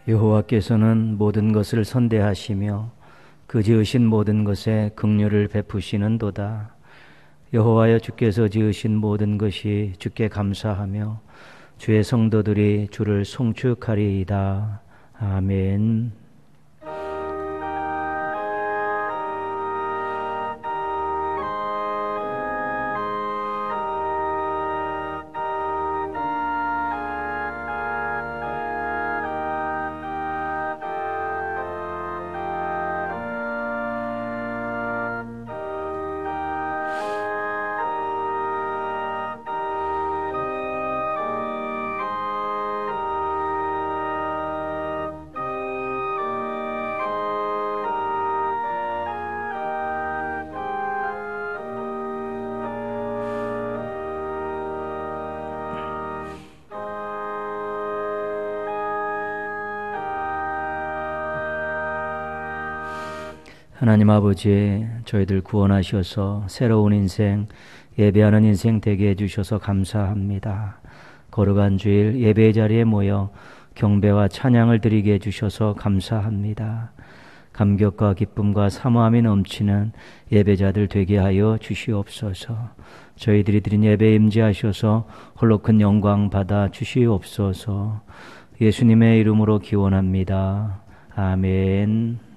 여호와께서는 모든 것을 선대하시며 그 지으신 모든 것에 긍휼을 베푸시는도다. 여호와여, 주께서 지으신 모든 것이 주께 감사하며 주의 성도들이 주를 송축하리이다. 아멘. 하나님 아버지, 저희들 구원하셔서 새로운 인생, 예배하는 인생 되게 해주셔서 감사합니다. 거룩한 주일 예배 자리에 모여 경배와 찬양을 드리게 해주셔서 감사합니다. 감격과 기쁨과 사모함이 넘치는 예배자들 되게 하여 주시옵소서. 저희들이 드린 예배에 임재하셔서 홀로 큰 영광 받아 주시옵소서. 예수님의 이름으로 기원합니다. 아멘.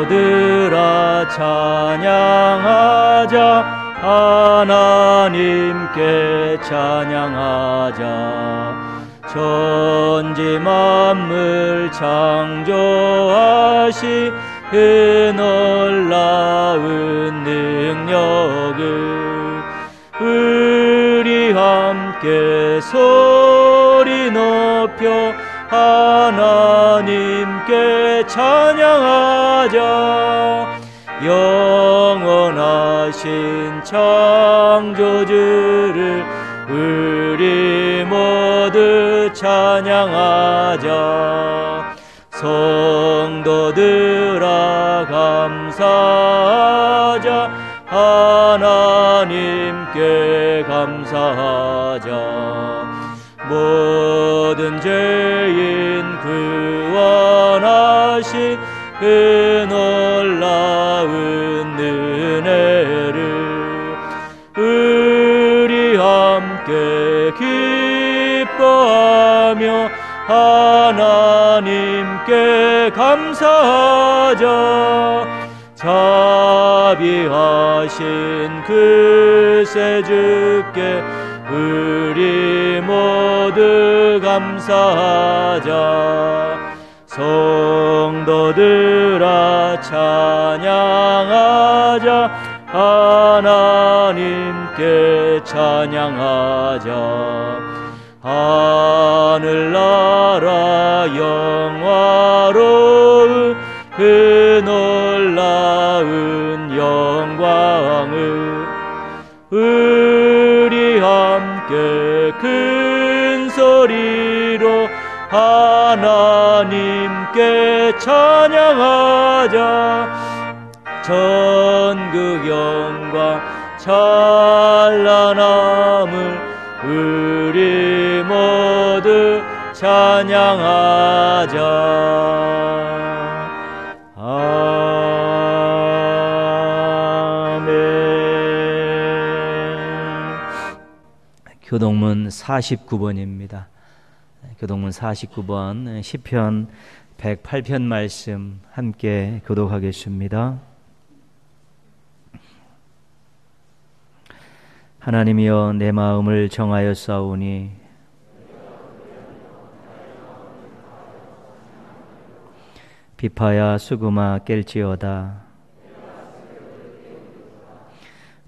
성도들아 찬양하자, 하나님께 찬양하자. 천지 만물 창조하시 그 놀라운 능력을 우리 함께 소리 높여 하나님께 찬양하자. 영원하신 창조주를 우리 모두 찬양하자. 성도들아 감사하자, 하나님께 감사하자. 모든 죄인 구원하신 그 놀라운 은혜를 우리 함께 기뻐하며 하나님께 감사하자. 자비하신 그새 주께 우리 모두 감사하자. 성도들아 찬양하자, 하나님께 찬양하자. 하늘나라 영화로운 그 놀라운 영광을 우리 함께 큰 소리로 하나님께 찬양하자. 전국 영광 찬란함을 우리 모두 찬양하자. 아멘. 교동문 49번입니다. 교동문 49번 시편 108편 말씀 함께 교독하겠습니다. 하나님이여, 내 마음을 정하였사오니 비파야 수금아 깰지어다.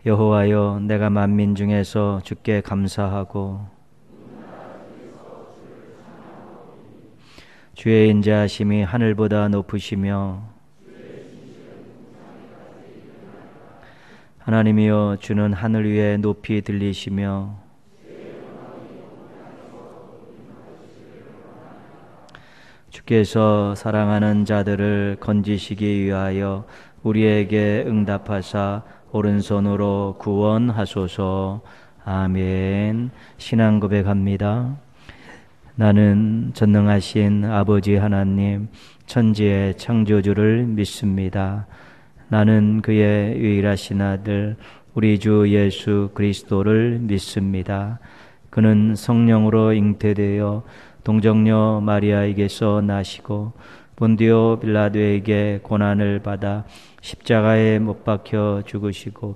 여호와여, 내가 만민 중에서 주께 감사하고 주의 인자하심이 하늘보다 높으시며 하나님이여 주는 하늘 위에 높이 들리시며 주께서 사랑하는 자들을 건지시기 위하여 우리에게 응답하사 오른손으로 구원하소서. 아멘. 신앙 고백합니다. 나는 전능하신 아버지 하나님 천지의 창조주를 믿습니다. 나는 그의 유일하신 아들 우리 주 예수 그리스도를 믿습니다. 그는 성령으로 잉태되어 동정녀 마리아에게서 나시고 본디오 빌라도에게 고난을 받아 십자가에 못 박혀 죽으시고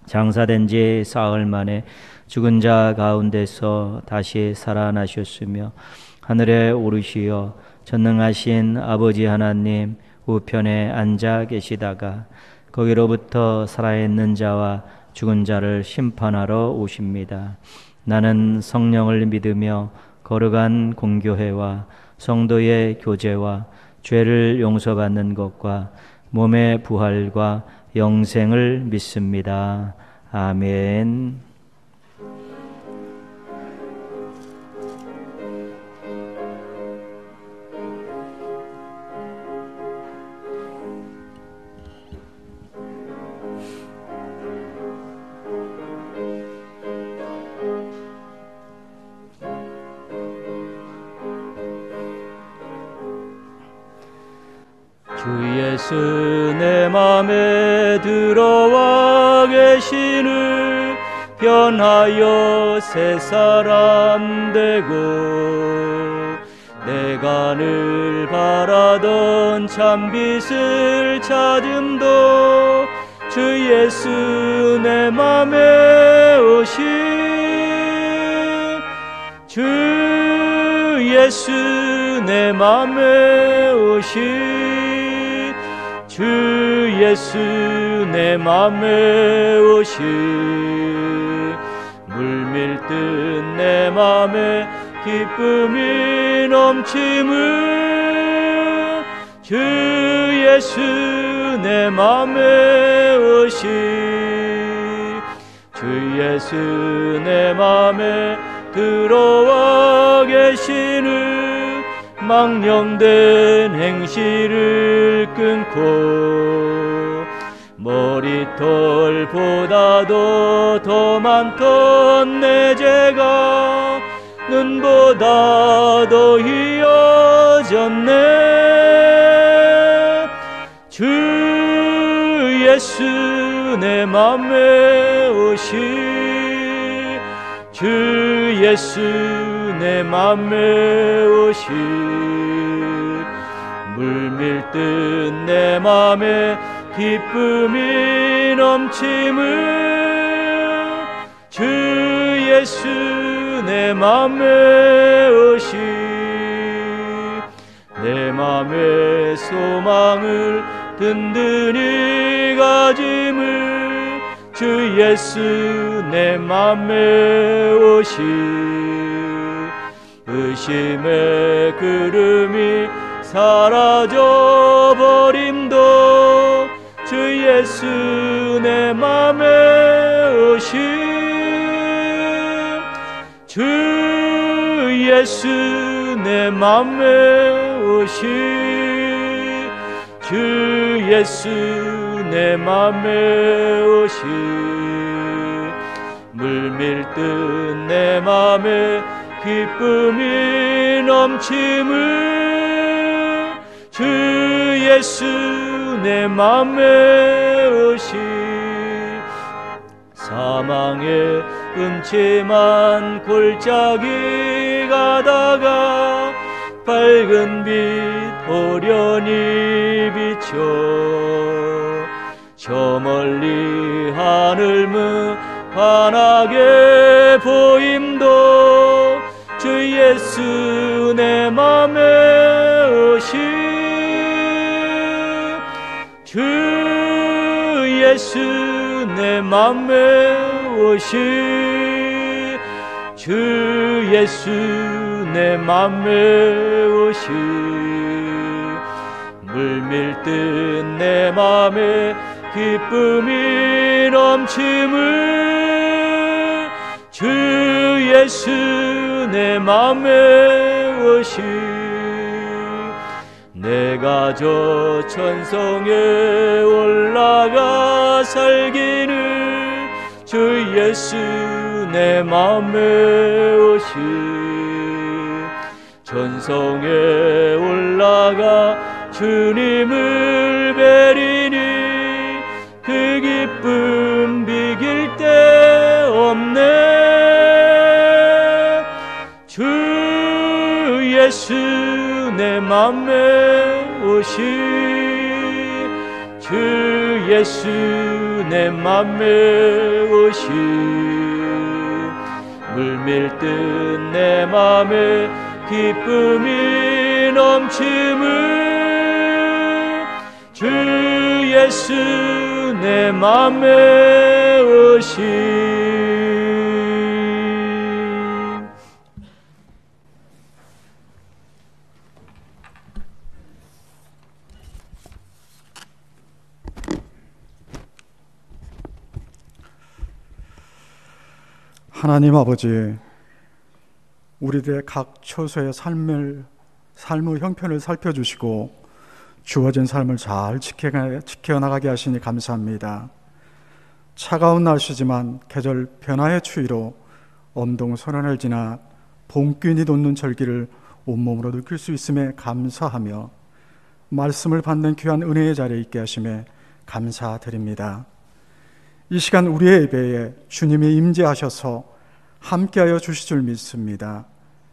장사된 지 사흘 만에 죽은 자 가운데서 다시 살아나셨으며 하늘에 오르시어 전능하신 아버지 하나님 우편에 앉아 계시다가 거기로부터 살아있는 자와 죽은 자를 심판하러 오십니다. 나는 성령을 믿으며 거룩한 공교회와 성도의 교제와 죄를 용서받는 것과 몸의 부활과 영생을 믿습니다. 아멘. 주 예수 내 맘에 들어와 계시는 변하여 새 사람 되고 내가 늘 바라던 참빛을 찾음도 주 예수 내 맘에 오시 주 예수 내 맘에 오시 주 예수 내 맘에 오시 물밀듯 내 맘에 기쁨이 넘침을 주 예수 내 맘에 오시 주 예수 내 맘에 들어와 계시는 망령된 행실을 끊고 머리털보다도 더 많던 내 죄가 눈보다 더 희어졌네 주 예수 내 맘에 오시 주 예수 내 맘에 오시 물밀듯 내 맘에 기쁨이 넘침을 주 예수 내 맘에 오시 내 맘의 소망을 든든히 가짐을 주 예수 내 맘에 오시 의심의 구름이 사라져 버림도 주 예수 내 맘에 오시 주 예수 내 맘에 오시 주 예수 내 맘에 오시 물밀듯 내 맘에 기쁨이 넘침을 주 예수 내 맘에 오시 사망의 음침한 골짜기 가다가 밝은 빛 호련히 비춰 저 멀리 하늘 무한하게 보임도 주 예수 내 맘에 오시 주 예수 내 맘에 오시 주 예수 내 맘에 오시 물밀듯 내 맘에 기쁨이 넘침을 주 예수 내 맘에 오시 내가 저 천성에 올라가 살기를 주 예수 내 맘에 오시 천성에 올라가 주님을 뵈리니 그 기쁨 비길 데 없네 주 예수 내 맘에 오시 주 예수 내 맘에 오시 물밀듯 내 맘에 기쁨이 넘침을 주 예수 내 맘에 오시 하나님 아버지, 우리들의 각 처소의 삶의 형편을 살펴주시고 주어진 삶을 잘 지켜나가게 하시니 감사합니다. 차가운 날씨지만 계절 변화의 추위로 엄동설한을 지나 봄균이 돋는 절기를 온몸으로 느낄 수 있음에 감사하며 말씀을 받는 귀한 은혜의 자리에 있게 하심에 감사드립니다. 이 시간 우리의 예배에 주님이 임재하셔서 함께하여 주실 줄 믿습니다.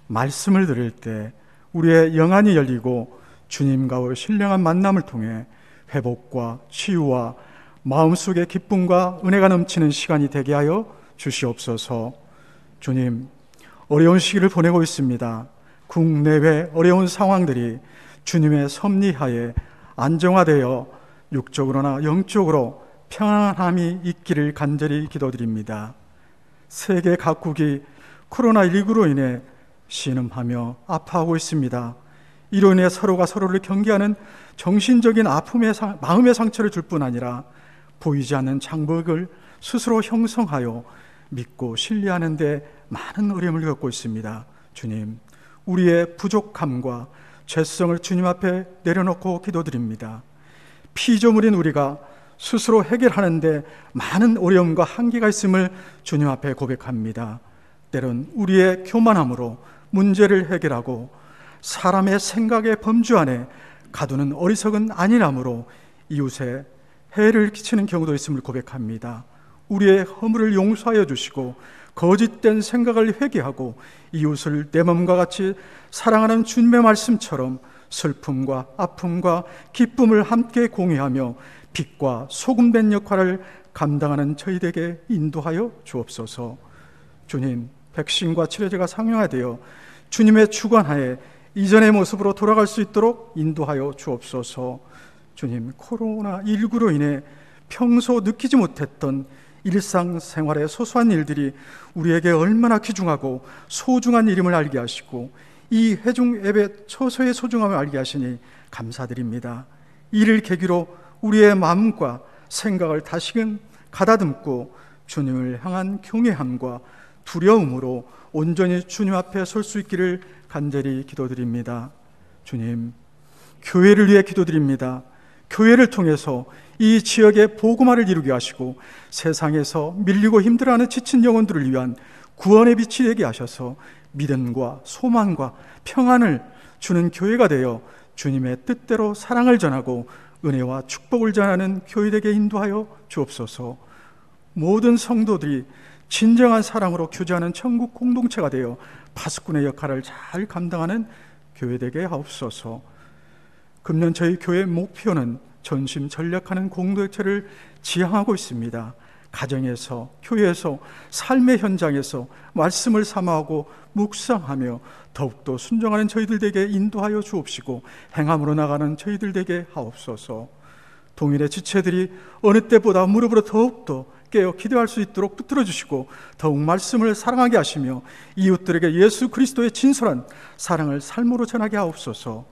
말씀을 들을 때 우리의 영안이 열리고 주님과의 신령한 만남을 통해 회복과 치유와 마음속의 기쁨과 은혜가 넘치는 시간이 되게 하여 주시옵소서. 주님, 어려운 시기를 보내고 있습니다. 국내외 어려운 상황들이 주님의 섭리하에 안정화되어 육적으로나 영적으로 평안함이 있기를 간절히 기도드립니다. 세계 각국이 코로나19로 인해 신음하며 아파하고 있습니다. 이로 인해 서로가 서로를 경계하는 정신적인 마음의 상처를 줄 뿐 아니라 보이지 않는 장벽을 스스로 형성하여 믿고 신뢰하는 데 많은 어려움을 겪고 있습니다. 주님, 우리의 부족함과 죄성을 주님 앞에 내려놓고 기도드립니다. 피조물인 우리가 스스로 해결하는데 많은 어려움과 한계가 있음을 주님 앞에 고백합니다. 때론 우리의 교만함으로 문제를 해결하고 사람의 생각의 범주 안에 가두는 어리석은 안일함으로 이웃에 해를 끼치는 경우도 있음을 고백합니다. 우리의 허물을 용서하여 주시고 거짓된 생각을 회개하고 이웃을 내 몸과 같이 사랑하는 주님의 말씀처럼 슬픔과 아픔과 기쁨을 함께 공유하며 빛과 소금된 역할을 감당하는 저희에게 인도하여 주옵소서. 주님, 백신과 치료제가 상용화되어 주님의 주관하에 이전의 모습으로 돌아갈 수 있도록 인도하여 주옵소서. 주님, 코로나19로 인해 평소 느끼지 못했던 일상생활의 소소한 일들이 우리에게 얼마나 귀중하고 소중한 일임을 알게 하시고 이 회중 예배 처소의 소중함을 알게 하시니 감사드립니다. 이를 계기로 우리의 마음과 생각을 다시금 가다듬고 주님을 향한 경외함과 두려움으로 온전히 주님 앞에 설 수 있기를 간절히 기도드립니다. 주님, 교회를 위해 기도드립니다. 교회를 통해서 이 지역의 복음화를 이루게 하시고 세상에서 밀리고 힘들어하는 지친 영혼들을 위한 구원의 빛이 되게 하셔서 믿음과 소망과 평안을 주는 교회가 되어 주님의 뜻대로 사랑을 전하고 은혜와 축복을 전하는 교회에게 인도하여 주옵소서. 모든 성도들이 진정한 사랑으로 교제하는 천국 공동체가 되어 파수꾼의 역할을 잘 감당하는 교회되게 하옵소서. 금년 저희 교회 목표는 전심전력하는 공동체를 지향하고 있습니다. 가정에서, 교회에서, 삶의 현장에서 말씀을 사모하고 묵상하며 더욱더 순종하는 저희들 되게 인도하여 주옵시고 행함으로 나가는 저희들 되게 하옵소서. 동일의 지체들이 어느 때보다 무릎으로 더욱더 깨어 기도할 수 있도록 붙들어 주시고 더욱 말씀을 사랑하게 하시며 이웃들에게 예수 그리스도의 진솔한 사랑을 삶으로 전하게 하옵소서.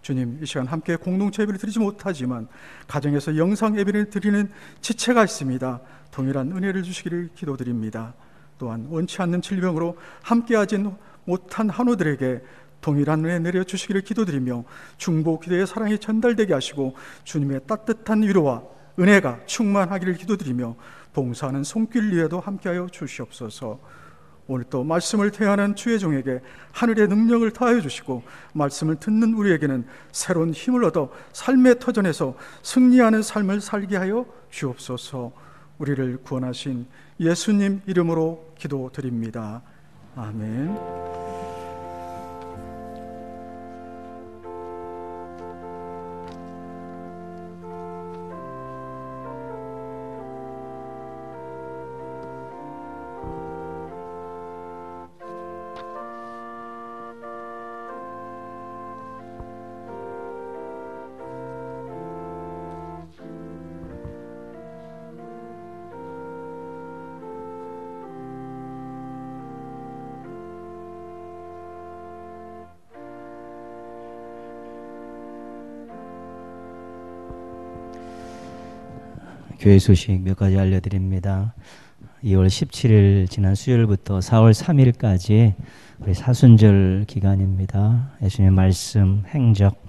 주님, 이 시간 함께 공동체 예배를 드리지 못하지만 가정에서 영상 예배를 드리는 지체가 있습니다. 동일한 은혜를 주시기를 기도드립니다. 또한 원치 않는 질병으로 함께하지 못한 한우들에게 동일한 은혜 내려주시기를 기도드리며 중보 기도의 사랑이 전달되게 하시고 주님의 따뜻한 위로와 은혜가 충만하기를 기도드리며 봉사하는 손길 위에도 함께하여 주시옵소서. 오늘 또 말씀을 대하는 주의 종에게 하늘의 능력을 더하여 주시고 말씀을 듣는 우리에게는 새로운 힘을 얻어 삶의 터전에서 승리하는 삶을 살게 하여 주옵소서. 우리를 구원하신 예수님 이름으로 기도드립니다. 아멘. 교회 소식 몇 가지 알려드립니다. 2월 17일 지난 수요일부터 4월 3일까지 우리 사순절 기간입니다. 예수님의 말씀, 행적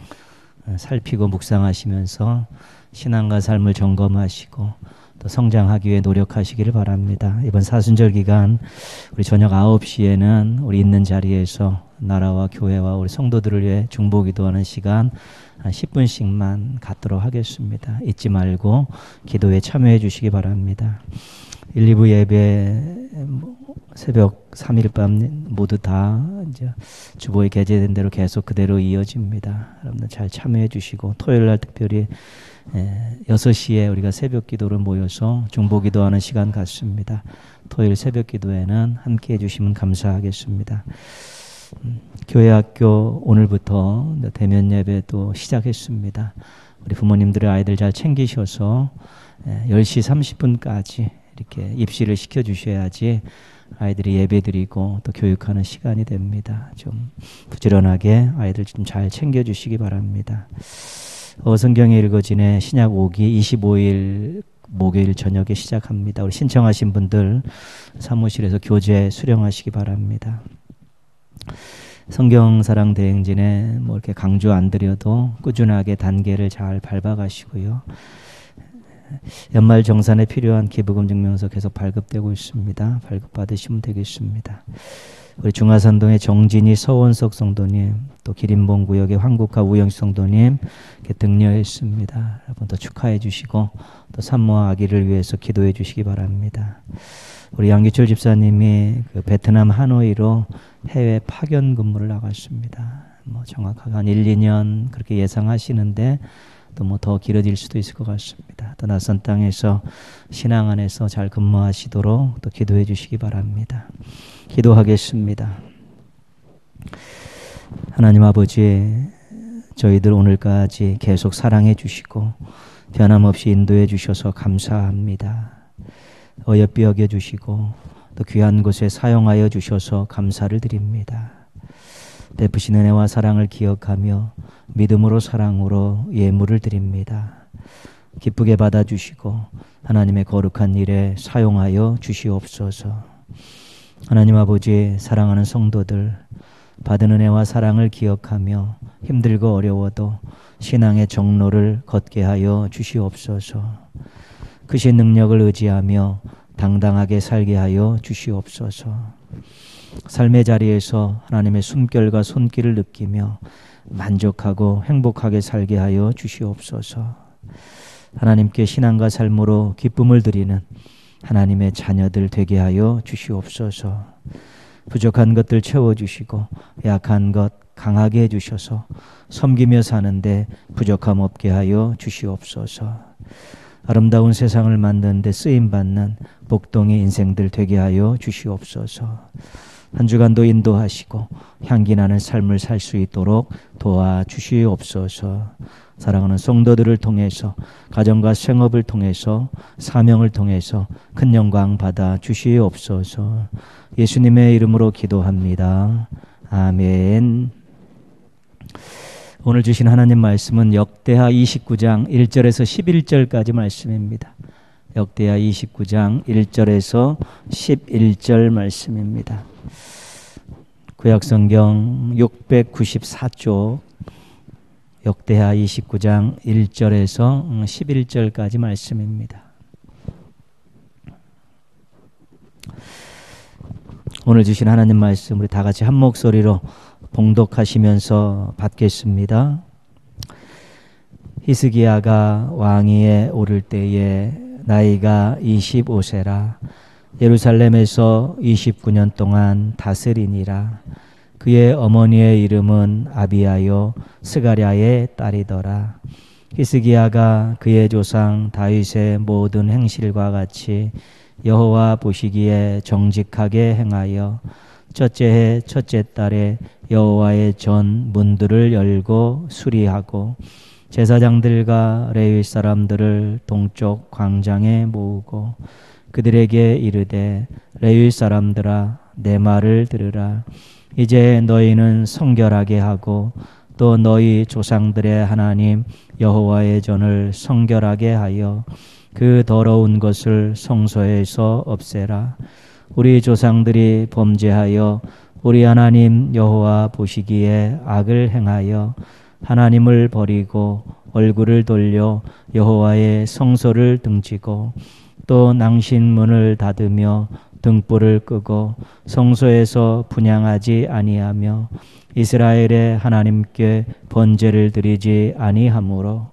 살피고 묵상하시면서 신앙과 삶을 점검하시고 또 성장하기 위해 노력하시기를 바랍니다. 이번 사순절 기간 우리 저녁 9시에는 우리 있는 자리에서 나라와 교회와 우리 성도들을 위해 중보 기도하는 시간 한 10분씩만 갖도록 하겠습니다. 잊지 말고 기도에 참여해 주시기 바랍니다. 1, 2부 예배 새벽 3일 밤 모두 다 이제 주보에 게재된 대로 계속 그대로 이어집니다. 여러분들 잘 참여해 주시고 토요일 날 특별히 6시에 우리가 새벽 기도를 모여서 중보 기도하는 시간 갖습니다. 토요일 새벽 기도에는 함께 해주시면 감사하겠습니다. 교회 학교 오늘부터 대면 예배도 시작했습니다. 우리 부모님들의 아이들 잘 챙기셔서 10시 30분까지 이렇게 입시를 시켜주셔야지 아이들이 예배드리고 또 교육하는 시간이 됩니다. 좀 부지런하게 아이들 좀 잘 챙겨주시기 바랍니다. 성경에 읽어지네 신약 5기 25일 목요일 저녁에 시작합니다. 우리 신청하신 분들 사무실에서 교재 수령하시기 바랍니다. 성경사랑 대행진에 뭐 이렇게 강조 안 드려도 꾸준하게 단계를 잘 밟아가시고요. 연말 정산에 필요한 기부금 증명서 계속 발급되고 있습니다. 발급받으시면 되겠습니다. 우리 중화산동의 정진희 서원석 성도님, 또 기린봉 구역의 황국화 우영식 성도님 등려했습니다. 여러분 또 축하해 주시고 또 산모와 아기를 위해서 기도해 주시기 바랍니다. 우리 양기철 집사님이 그 베트남 하노이로 해외 파견 근무를 나갔습니다. 뭐 정확하게 한 1, 2년 그렇게 예상하시는데 또 뭐 더 길어질 수도 있을 것 같습니다. 또 낯선 땅에서 신앙 안에서 잘 근무하시도록 또 기도해 주시기 바랍니다. 기도하겠습니다. 하나님 아버지, 저희들 오늘까지 계속 사랑해 주시고 변함없이 인도해 주셔서 감사합니다. 어여삐 여겨주시고 또 귀한 곳에 사용하여 주셔서 감사를 드립니다. 베푸신 은혜와 사랑을 기억하며 믿음으로 사랑으로 예물을 드립니다. 기쁘게 받아주시고 하나님의 거룩한 일에 사용하여 주시옵소서. 하나님 아버지, 사랑하는 성도들 받은 은혜와 사랑을 기억하며 힘들고 어려워도 신앙의 정로를 걷게 하여 주시옵소서. 크신 능력을 의지하며 당당하게 살게 하여 주시옵소서. 삶의 자리에서 하나님의 숨결과 손길을 느끼며 만족하고 행복하게 살게 하여 주시옵소서. 하나님께 신앙과 삶으로 기쁨을 드리는 하나님의 자녀들 되게 하여 주시옵소서. 부족한 것들 채워주시고 약한 것 강하게 해주셔서 섬기며 사는데 부족함 없게 하여 주시옵소서. 아름다운 세상을 만드는 데 쓰임받는 복동의 인생들 되게 하여 주시옵소서. 한 주간도 인도하시고 향기나는 삶을 살 수 있도록 도와주시옵소서. 사랑하는 성도들을 통해서 가정과 생업을 통해서 사명을 통해서 큰 영광 받아 주시옵소서. 예수님의 이름으로 기도합니다. 아멘. 오늘 주신 하나님 말씀은 역대하 29장 1절에서 11절까지 말씀입니다. 역대하 29장 1절에서 11절 말씀입니다. 구약성경 694쪽 역대하 29장 1절에서 11절까지 말씀입니다. 오늘 주신 하나님 말씀 우리 다 같이 한 목소리로 봉독하시면서 받겠습니다. 히스기야가 왕위에 오를 때에 나이가 25세라. 예루살렘에서 29년 동안 다스리니라. 그의 어머니의 이름은 아비야요 스가랴의 딸이더라. 히스기야가 그의 조상 다윗의 모든 행실과 같이 여호와 보시기에 정직하게 행하여 첫째 해 첫째 달에 여호와의 전 문들을 열고 수리하고 제사장들과 레위 사람들을 동쪽 광장에 모으고 그들에게 이르되 레위 사람들아 내 말을 들으라. 이제 너희는 성결하게 하고 또 너희 조상들의 하나님 여호와의 전을 성결하게 하여 그 더러운 것을 성소에서 없애라. 우리 조상들이 범죄하여 우리 하나님 여호와 보시기에 악을 행하여 하나님을 버리고 얼굴을 돌려 여호와의 성소를 등지고 또 낭신문을 닫으며 등불을 끄고 성소에서 분향하지 아니하며 이스라엘의 하나님께 번제를 드리지 아니하므로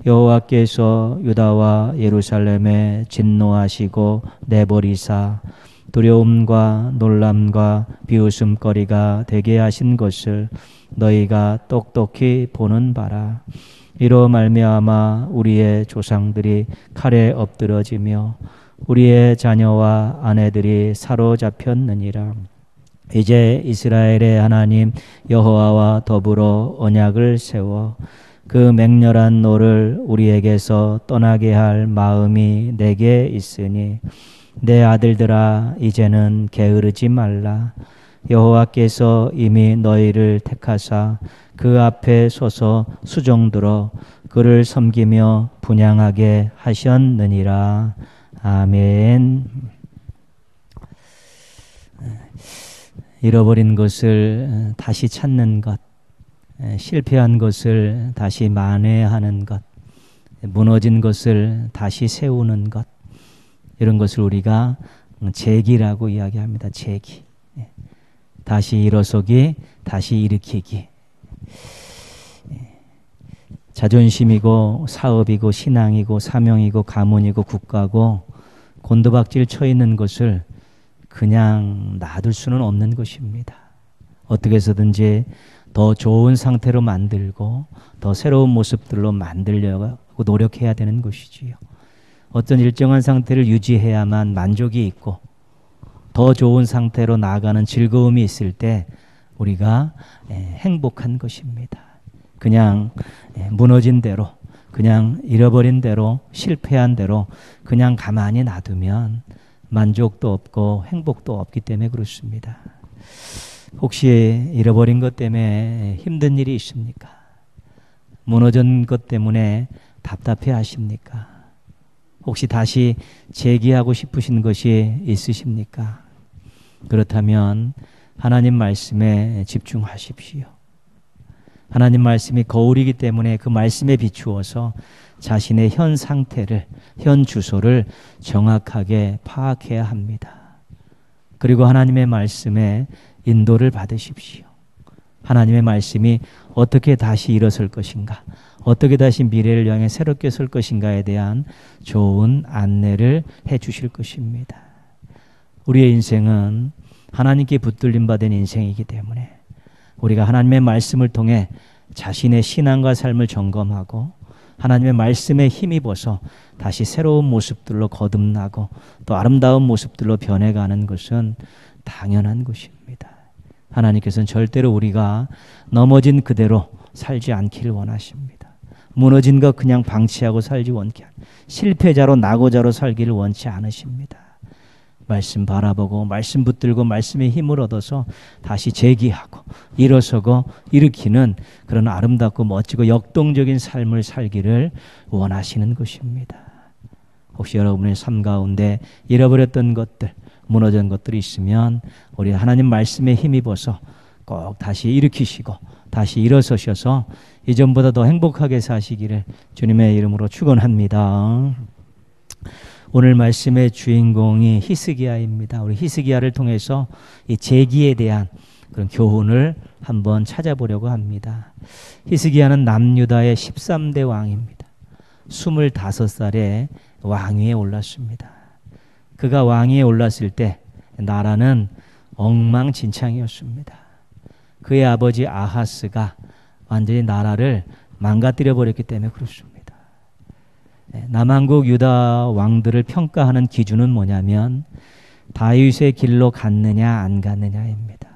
여호와께서 유다와 예루살렘에 진노하시고 내버리사 두려움과 놀람과 비웃음거리가 되게 하신 것을 너희가 똑똑히 보는 바라. 이로 말미암아 우리의 조상들이 칼에 엎드러지며 우리의 자녀와 아내들이 사로잡혔느니라. 이제 이스라엘의 하나님 여호와와 더불어 언약을 세워 그 맹렬한 노를 우리에게서 떠나게 할 마음이 내게 있으니 내 아들들아 이제는 게으르지 말라. 여호와께서 이미 너희를 택하사 그 앞에 서서 수종들어 그를 섬기며 분향하게 하셨느니라. 아멘. 잃어버린 것을 다시 찾는 것, 실패한 것을 다시 만회하는 것, 무너진 것을 다시 세우는 것, 이런 것을 우리가 재기라고 이야기합니다. 재기. 다시 일어서기, 다시 일으키기. 자존심이고 사업이고 신앙이고 사명이고 가문이고 국가고 곤두박질 쳐 있는 것을 그냥 놔둘 수는 없는 것입니다. 어떻게 해서든지 더 좋은 상태로 만들고 더 새로운 모습들로 만들려고 노력해야 되는 것이지요. 어떤 일정한 상태를 유지해야만 만족이 있고 더 좋은 상태로 나아가는 즐거움이 있을 때 우리가 행복한 것입니다. 그냥 무너진 대로, 그냥 잃어버린 대로, 실패한 대로 그냥 가만히 놔두면 만족도 없고 행복도 없기 때문에 그렇습니다. 혹시 잃어버린 것 때문에 힘든 일이 있습니까? 무너진 것 때문에 답답해 하십니까? 혹시 다시 재기하고 싶으신 것이 있으십니까? 그렇다면 하나님 말씀에 집중하십시오. 하나님 말씀이 거울이기 때문에 그 말씀에 비추어서 자신의 현 상태를, 현 주소를 정확하게 파악해야 합니다. 그리고 하나님의 말씀에 인도를 받으십시오. 하나님의 말씀이 어떻게 다시 일어설 것인가, 어떻게 다시 미래를 향해 새롭게 설 것인가에 대한 좋은 안내를 해 주실 것입니다. 우리의 인생은 하나님께 붙들림 받은 인생이기 때문에 우리가 하나님의 말씀을 통해 자신의 신앙과 삶을 점검하고 하나님의 말씀에 힘입어서 다시 새로운 모습들로 거듭나고 또 아름다운 모습들로 변해가는 것은 당연한 것입니다. 하나님께서는 절대로 우리가 넘어진 그대로 살지 않기를 원하십니다. 무너진 것 그냥 방치하고 살지 원치 않습니다. 실패자로 낙오자로 살기를 원치 않으십니다. 말씀 바라보고 말씀 붙들고 말씀의 힘을 얻어서 다시 재기하고 일어서고 일으키는 그런 아름답고 멋지고 역동적인 삶을 살기를 원하시는 것입니다. 혹시 여러분의 삶 가운데 잃어버렸던 것들, 무너진 것들이 있으면 우리 하나님 말씀에 힘입어서 꼭 다시 일으키시고 다시 일어서셔서 이전보다 더 행복하게 사시기를 주님의 이름으로 축원합니다. 오늘 말씀의 주인공이 히스기야입니다. 우리 히스기야를 통해서 이 재기에 대한 그런 교훈을 한번 찾아보려고 합니다. 히스기야는 남유다의 13대 왕입니다. 25살에 왕위에 올랐습니다. 그가 왕위에 올랐을 때 나라는 엉망진창이었습니다. 그의 아버지 아하스가 완전히 나라를 망가뜨려 버렸기 때문에 그렇습니다. 남한국 유다 왕들을 평가하는 기준은 뭐냐면 다윗의 길로 갔느냐 안 갔느냐입니다.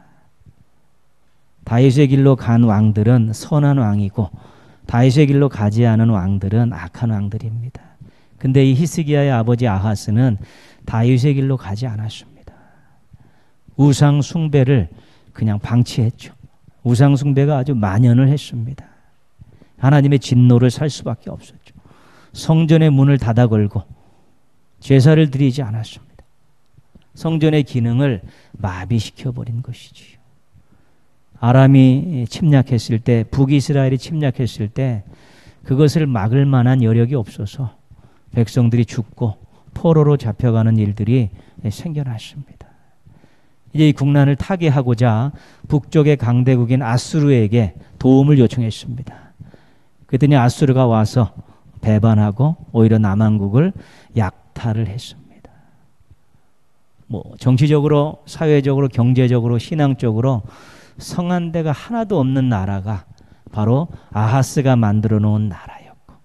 다윗의 길로 간 왕들은 선한 왕이고 다윗의 길로 가지 않은 왕들은 악한 왕들입니다. 근데 이 히스기야의 아버지 아하스는 다윗의 길로 가지 않았습니다. 우상 숭배를 그냥 방치했죠. 우상 숭배가 아주 만연을 했습니다. 하나님의 진노를 살 수밖에 없었죠. 성전의 문을 닫아 걸고 제사를 드리지 않았습니다. 성전의 기능을 마비시켜 버린 것이지요. 아람이 침략했을 때, 북이스라엘이 침략했을 때 그것을 막을 만한 여력이 없어서 백성들이 죽고 포로로 잡혀가는 일들이 생겨났습니다. 이제 이 국난을 타개하고자 북쪽의 강대국인 아수르에게 도움을 요청했습니다. 그랬더니 아수르가 와서 배반하고 오히려 남한국을 약탈을 했습니다. 정치적으로, 사회적으로, 경제적으로, 신앙적으로 성한 데가 하나도 없는 나라가 바로 아하스가 만들어 놓은 나라였고,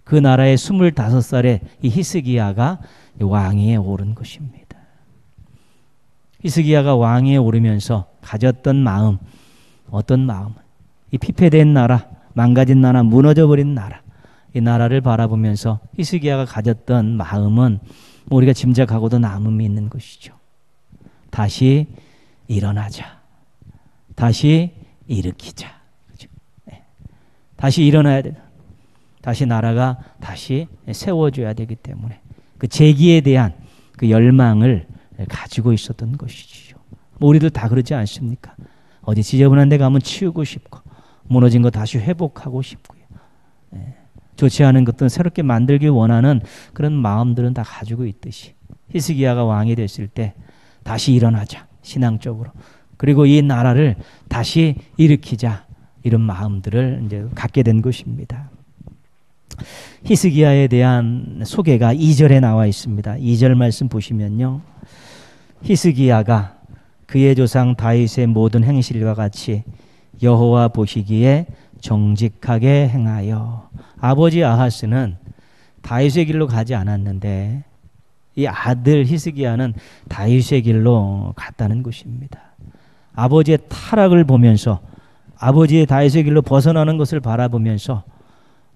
그 나라의 25살의 이 히스기야가 왕위에 오른 것입니다. 히스기야가 왕위에 오르면서 가졌던 마음, 어떤 마음? 이 피폐된 나라, 망가진 나라, 무너져버린 나라, 이 나라를 바라보면서 히스기야가 가졌던 마음은 우리가 짐작하고도 남음이 있는 것이죠. 다시 일어나자. 다시 일으키자. 그렇죠? 네. 다시 일어나야 돼. 다시 나라가 다시 세워줘야 되기 때문에 그 재기에 대한 그 열망을 가지고 있었던 것이지요. 우리들 다 그러지 않습니까? 어디 지저분한 데 가면 치우고 싶고 무너진 거 다시 회복하고 싶고요. 네. 좋지 않은 것들은 새롭게 만들기 원하는 그런 마음들은 다 가지고 있듯이 히스기야가 왕이 됐을 때 다시 일어나자, 신앙적으로. 그리고 이 나라를 다시 일으키자, 이런 마음들을 이제 갖게 된 것입니다. 히스기야에 대한 소개가 2절에 나와 있습니다. 2절 말씀 보시면요, 히스기야가 그의 조상 다윗의 모든 행실과 같이 여호와 보시기에 정직하게 행하여. 아버지 아하스는 다윗의 길로 가지 않았는데 이 아들 히스기야는 다윗의 길로 갔다는 것입니다. 아버지의 타락을 보면서, 아버지의 다윗의 길로 벗어나는 것을 바라보면서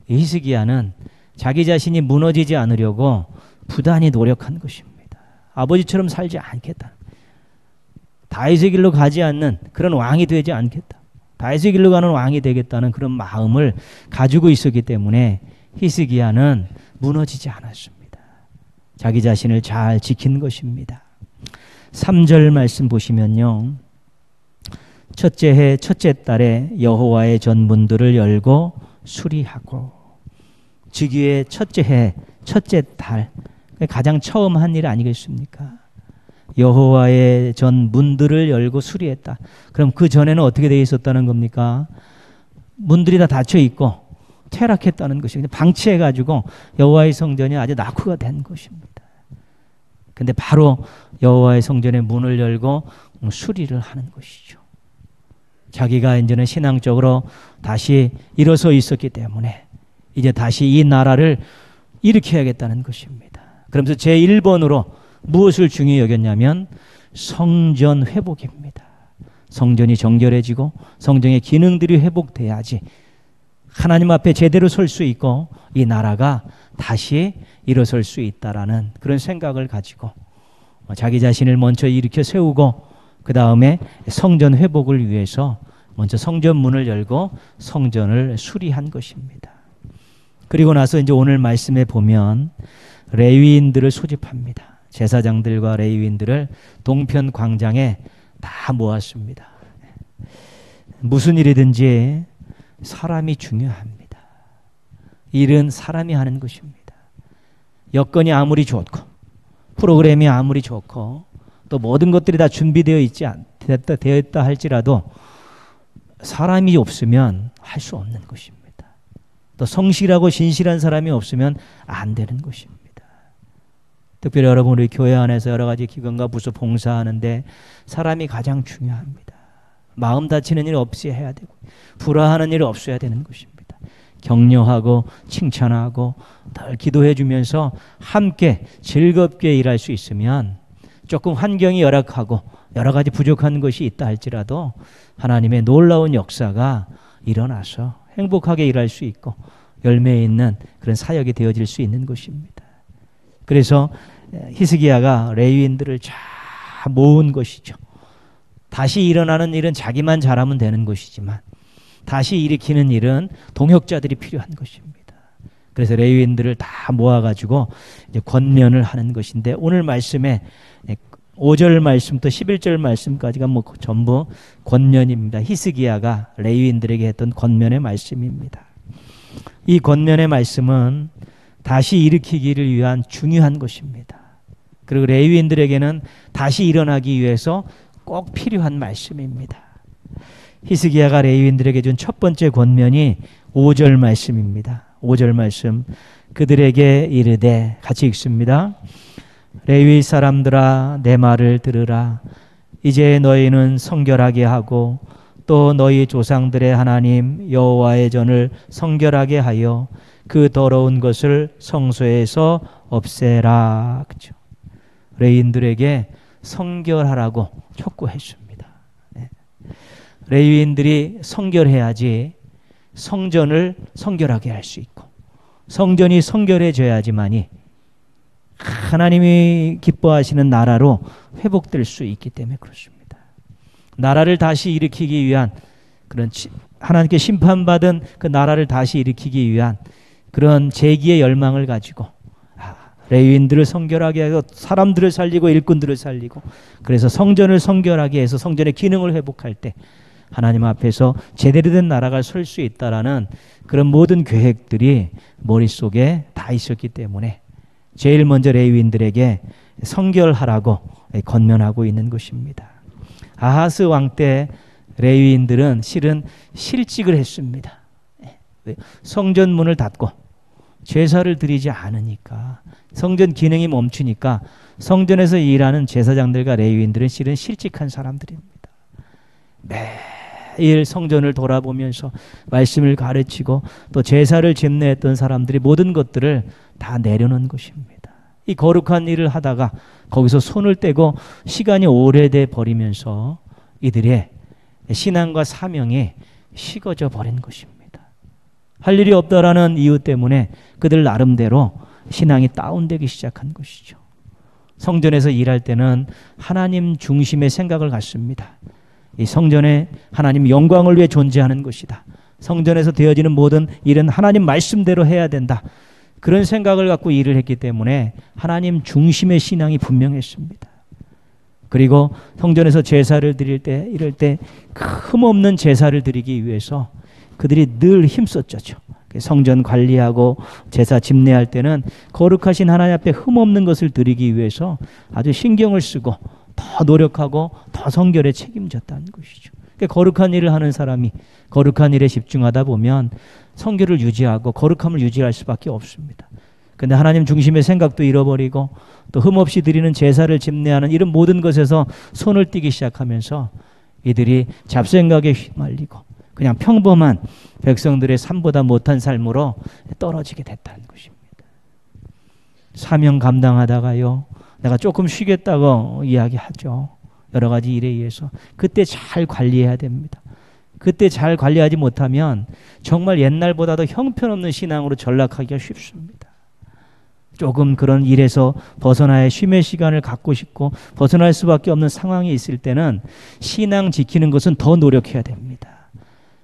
히스기야는 자기 자신이 무너지지 않으려고 부단히 노력한 것입니다. 아버지처럼 살지 않겠다. 다윗의 길로 가지 않는 그런 왕이 되지 않겠다. 다윗의 길로 가는 왕이 되겠다는 그런 마음을 가지고 있었기 때문에 히스기야는 무너지지 않았습니다. 자기 자신을 잘 지킨 것입니다. 3절 말씀 보시면요, 첫째 해 첫째 달에 여호와의 전문들을 열고 수리하고. 즉위의 첫째 해 첫째 달, 가장 처음 한 일 아니겠습니까? 여호와의 전 문들을 열고 수리했다. 그럼 그 전에는 어떻게 되어 있었다는 겁니까? 문들이 다 닫혀 있고 퇴락했다는 것이 방치해가지고 여호와의 성전이 아주 낙후가 된 것입니다. 근데 바로 여호와의 성전의 문을 열고 수리를 하는 것이죠. 자기가 이제는 신앙적으로 다시 일어서 있었기 때문에 이제 다시 이 나라를 일으켜야겠다는 것입니다. 그러면서 제1번으로 무엇을 중요히 여겼냐면 성전 회복입니다. 성전이 정결해지고 성전의 기능들이 회복돼야지 하나님 앞에 제대로 설 수 있고 이 나라가 다시 일어설 수 있다라는 그런 생각을 가지고 자기 자신을 먼저 일으켜 세우고 그 다음에 성전 회복을 위해서 먼저 성전문을 열고 성전을 수리한 것입니다. 그리고 나서 이제 오늘 말씀에 보면 레위인들을 소집합니다. 제사장들과 레위인들을 동편 광장에 다 모았습니다. 무슨 일이든지 사람이 중요합니다. 일은 사람이 하는 것입니다. 여건이 아무리 좋고 프로그램이 아무리 좋고 또 모든 것들이 다 준비되어 되었다 할지라도 사람이 없으면 할 수 없는 것입니다. 또 성실하고 진실한 사람이 없으면 안 되는 것입니다. 특별히 여러분 우리 교회 안에서 여러 가지 기관과 부서 봉사하는데 사람이 가장 중요합니다. 마음 다치는 일 없이 해야 되고 불화하는 일 없어야 되는 것입니다. 격려하고 칭찬하고 늘 기도해 주면서 함께 즐겁게 일할 수 있으면 조금 환경이 열악하고 여러 가지 부족한 것이 있다 할지라도 하나님의 놀라운 역사가 일어나서 행복하게 일할 수 있고 열매 있는 그런 사역이 되어질 수 있는 것입니다. 그래서 히스기야가 레위인들을 잘 모은 것이죠. 다시 일어나는 일은 자기만 잘하면 되는 것이지만 다시 일으키는 일은 동역자들이 필요한 것입니다. 그래서 레위인들을 다 모아가지고 이제 권면을 하는 것인데 오늘 말씀에 5절 말씀부터 11절 말씀까지가 뭐 전부 권면입니다. 히스기야가 레위인들에게 했던 권면의 말씀입니다. 이 권면의 말씀은 다시 일으키기를 위한 중요한 것입니다. 그리고 레위인들에게는 다시 일어나기 위해서 꼭 필요한 말씀입니다. 히스기야가 레위인들에게 준 첫 번째 권면이 5절 말씀입니다. 5절 말씀 그들에게 이르되 같이 읽습니다. 레위 사람들아 내 말을 들으라. 이제 너희는 성결하게 하고 또 너희 조상들의 하나님 여호와의 전을 성결하게 하여 그 더러운 것을 성소에서 없애라. 그렇죠? 레위인들에게 성결하라고 촉구했습니다. 레위인들이 성결해야지 성전을 성결하게 할 수 있고 성전이 성결해져야지만이 하나님이 기뻐하시는 나라로 회복될 수 있기 때문에 그렇습니다. 나라를 다시 일으키기 위한 그런 하나님께 심판받은 그 나라를 다시 일으키기 위한 그런 재기의 열망을 가지고 레위인들을 성결하게 하고 사람들을 살리고 일꾼들을 살리고 그래서 성전을 성결하게 해서 성전의 기능을 회복할 때 하나님 앞에서 제대로 된 나라가 설 수 있다라는 그런 모든 계획들이 머릿속에 다 있었기 때문에 제일 먼저 레위인들에게 성결하라고 권면하고 있는 것입니다. 아하스 왕 때 레위인들은 실은 실직을 했습니다. 성전 문을 닫고 제사를 드리지 않으니까 성전 기능이 멈추니까 성전에서 일하는 제사장들과 레위인들은 실은 실직한 사람들입니다. 매일 성전을 돌아보면서 말씀을 가르치고 또 제사를 집례했던 사람들이 모든 것들을 다 내려놓은 것입니다. 이 거룩한 일을 하다가 거기서 손을 떼고 시간이 오래돼 버리면서 이들의 신앙과 사명이 식어져 버린 것입니다. 할 일이 없다라는 이유 때문에 그들 나름대로 신앙이 다운되기 시작한 것이죠. 성전에서 일할 때는 하나님 중심의 생각을 갖습니다. 이 성전에 하나님 영광을 위해 존재하는 것이다. 성전에서 되어지는 모든 일은 하나님 말씀대로 해야 된다. 그런 생각을 갖고 일을 했기 때문에 하나님 중심의 신앙이 분명했습니다. 그리고 성전에서 제사를 드릴 때 이럴 때 흠없는 제사를 드리기 위해서 그들이 늘 힘썼죠. 성전 관리하고 제사 집례할 때는 거룩하신 하나님 앞에 흠없는 것을 드리기 위해서 아주 신경을 쓰고 더 노력하고 더 성결에 책임졌다는 것이죠. 거룩한 일을 하는 사람이 거룩한 일에 집중하다 보면 성결을 유지하고 거룩함을 유지할 수밖에 없습니다. 그런데 하나님 중심의 생각도 잃어버리고 또 흠없이 드리는 제사를 집례하는 이런 모든 것에서 손을 떼기 시작하면서 이들이 잡생각에 휘말리고 그냥 평범한 백성들의 삶보다 못한 삶으로 떨어지게 됐다는 것입니다. 사명 감당하다가요, 내가 조금 쉬겠다고 이야기하죠. 여러 가지 일에 의해서. 그때 잘 관리해야 됩니다. 그때 잘 관리하지 못하면 정말 옛날보다도 형편없는 신앙으로 전락하기가 쉽습니다. 조금 그런 일에서 벗어나야 쉼의 시간을 갖고 싶고 벗어날 수밖에 없는 상황이 있을 때는 신앙 지키는 것은 더 노력해야 됩니다.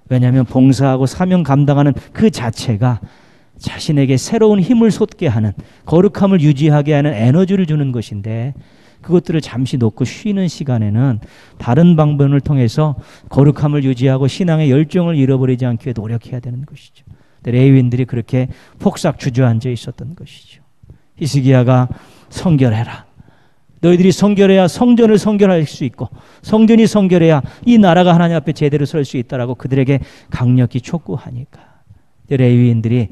왜냐하면 봉사하고 사명 감당하는 그 자체가 자신에게 새로운 힘을 솟게 하는, 거룩함을 유지하게 하는 에너지를 주는 것인데, 그것들을 잠시 놓고 쉬는 시간에는 다른 방법을 통해서 거룩함을 유지하고 신앙의 열정을 잃어버리지 않게 노력해야 되는 것이죠. 레위인들이 그렇게 폭삭 주저앉아 있었던 것이죠. 히스기야가 성결해라. 너희들이 성결해야 성전을 성결할 수 있고 성전이 성결해야 이 나라가 하나님 앞에 제대로 설 수 있다라고 그들에게 강력히 촉구하니까 레위인들이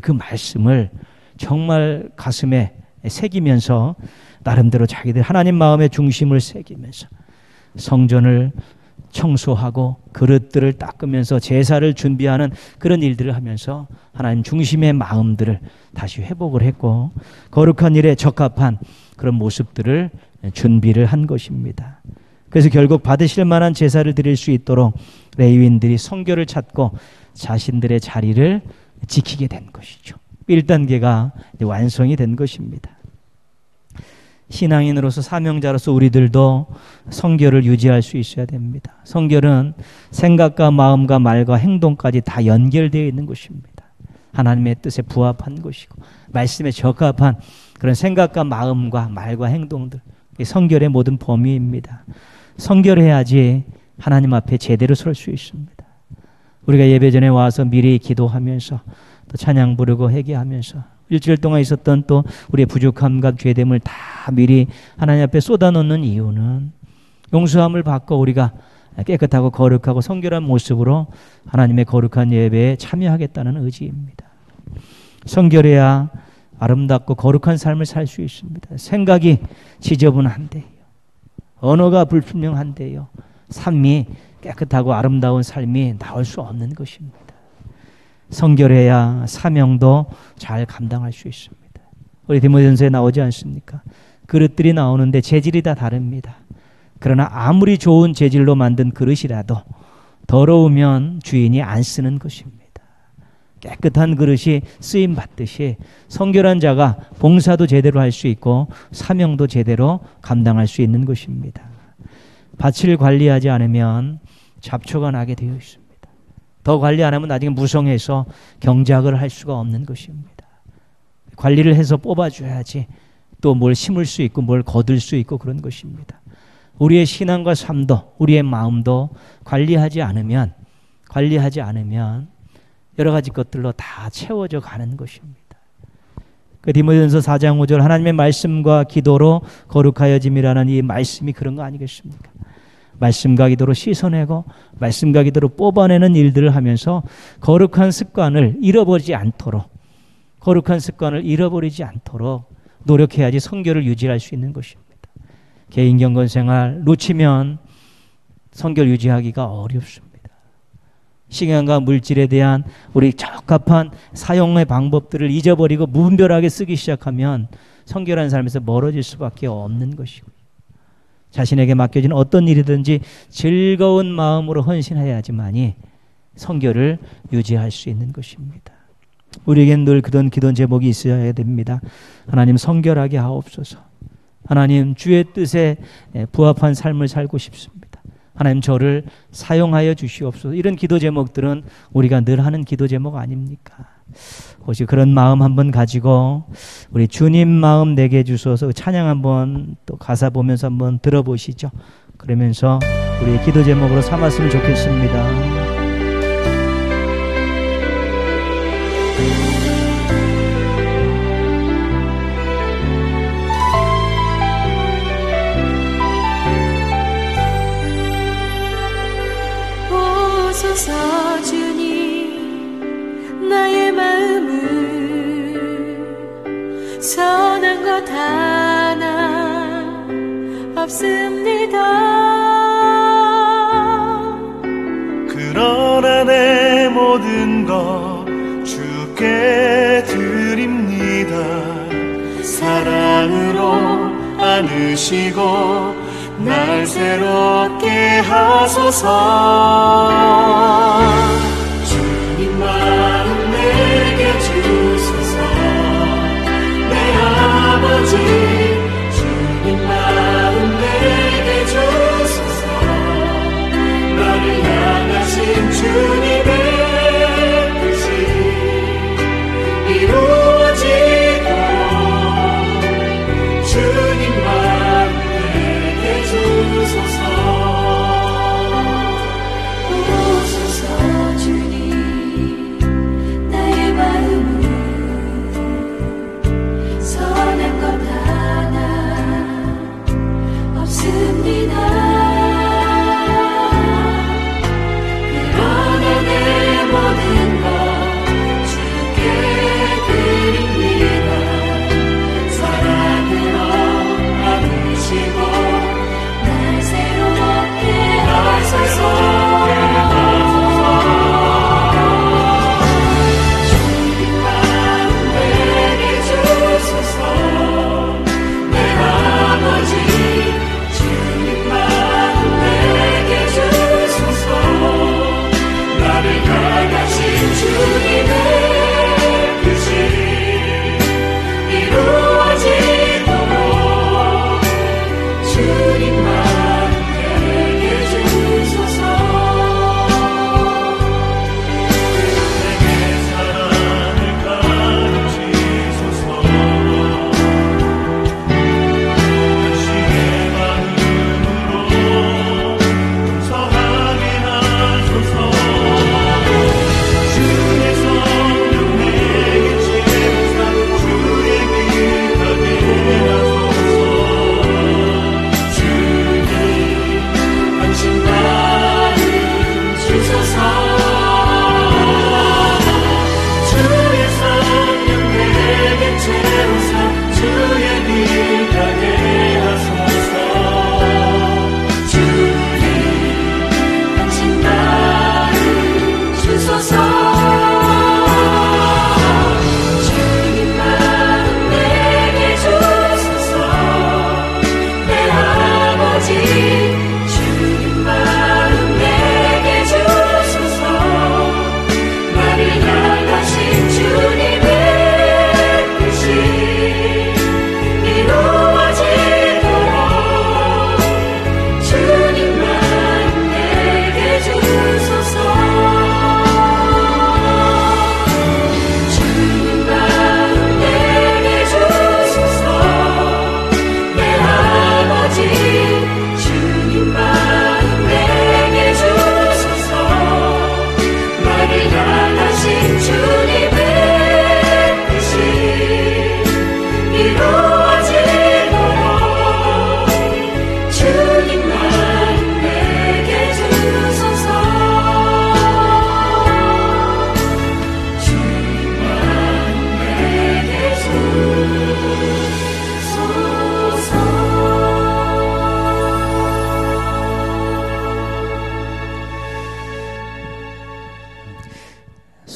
그 말씀을 정말 가슴에 새기면서 나름대로 자기들 하나님 마음의 중심을 새기면서 성전을 청소하고 그릇들을 닦으면서 제사를 준비하는 그런 일들을 하면서 하나님 중심의 마음들을 다시 회복을 했고 거룩한 일에 적합한 그런 모습들을 준비를 한 것입니다. 그래서 결국 받으실 만한 제사를 드릴 수 있도록 레위인들이 성결을 찾고 자신들의 자리를 지키게 된 것이죠. 1단계가 완성이 된 것입니다. 신앙인으로서 사명자로서 우리들도 성결을 유지할 수 있어야 됩니다. 성결은 생각과 마음과 말과 행동까지 다 연결되어 있는 것입니다. 하나님의 뜻에 부합한 것이고 말씀에 적합한 그런 생각과 마음과 말과 행동들, 성결의 모든 범위입니다. 성결해야지 하나님 앞에 제대로 설 수 있습니다. 우리가 예배 전에 와서 미리 기도하면서 또 찬양 부르고 회개하면서 일주일 동안 있었던 또 우리의 부족함과 죄됨을 다 미리 하나님 앞에 쏟아놓는 이유는 용서함을 받고 우리가 깨끗하고 거룩하고 성결한 모습으로 하나님의 거룩한 예배에 참여하겠다는 의지입니다. 성결해야 아름답고 거룩한 삶을 살 수 있습니다. 생각이 지저분한데요, 언어가 불분명한데요, 삶이 깨끗하고 아름다운 삶이 나올 수 없는 것입니다. 성결해야 사명도 잘 감당할 수 있습니다. 우리 디모데전서에 나오지 않습니까? 그릇들이 나오는데 재질이 다 다릅니다. 그러나 아무리 좋은 재질로 만든 그릇이라도 더러우면 주인이 안 쓰는 것입니다. 깨끗한 그릇이 쓰임 받듯이 성결한 자가 봉사도 제대로 할 수 있고 사명도 제대로 감당할 수 있는 것입니다. 밭을 관리하지 않으면 잡초가 나게 되어 있습니다. 더 관리 안 하면 나중에 무성해서 경작을 할 수가 없는 것입니다. 관리를 해서 뽑아줘야지 또 뭘 심을 수 있고 뭘 거둘 수 있고 그런 것입니다. 우리의 신앙과 삶도 우리의 마음도 관리하지 않으면 여러 가지 것들로 다 채워져 가는 것입니다. 그 디모데전서 4장 5절 하나님의 말씀과 기도로 거룩하여짐이라는 이 말씀이 그런 거 아니겠습니까? 말씀과 기도로 씻어내고 말씀과 기도로 뽑아내는 일들을 하면서 거룩한 습관을 잃어버리지 않도록 노력해야지 성결을 유지할 수 있는 것입니다. 개인 경건 생활 놓치면 성결 유지하기가 어렵습니다. 시간과 물질에 대한 우리 적합한 사용의 방법들을 잊어버리고 무분별하게 쓰기 시작하면 성결한 삶에서 멀어질 수밖에 없는 것이고요. 자신에게 맡겨진 어떤 일이든지 즐거운 마음으로 헌신해야지만이 성결을 유지할 수 있는 것입니다. 우리에겐 늘 그런 기도 제목이 있어야 됩니다. 하나님 성결하게 하옵소서. 하나님 주의 뜻에 부합한 삶을 살고 싶습니다. 하나님 저를 사용하여 주시옵소서. 이런 기도 제목들은 우리가 늘 하는 기도 제목 아닙니까? 혹시 그런 마음 한번 가지고 우리 주님 마음 내게 주셔서 찬양 한번 또 가사 보면서 한번 들어보시죠. 그러면서 우리의 기도 제목으로 삼았으면 좋겠습니다. 오소서 주님 나의 마음은 선한 것 하나 없습니다. 그러나 내 모든 것 주께 드립니다. 사랑으로 안으시고 날 새롭게 하소서. 주님 마음 내게 주소서. 내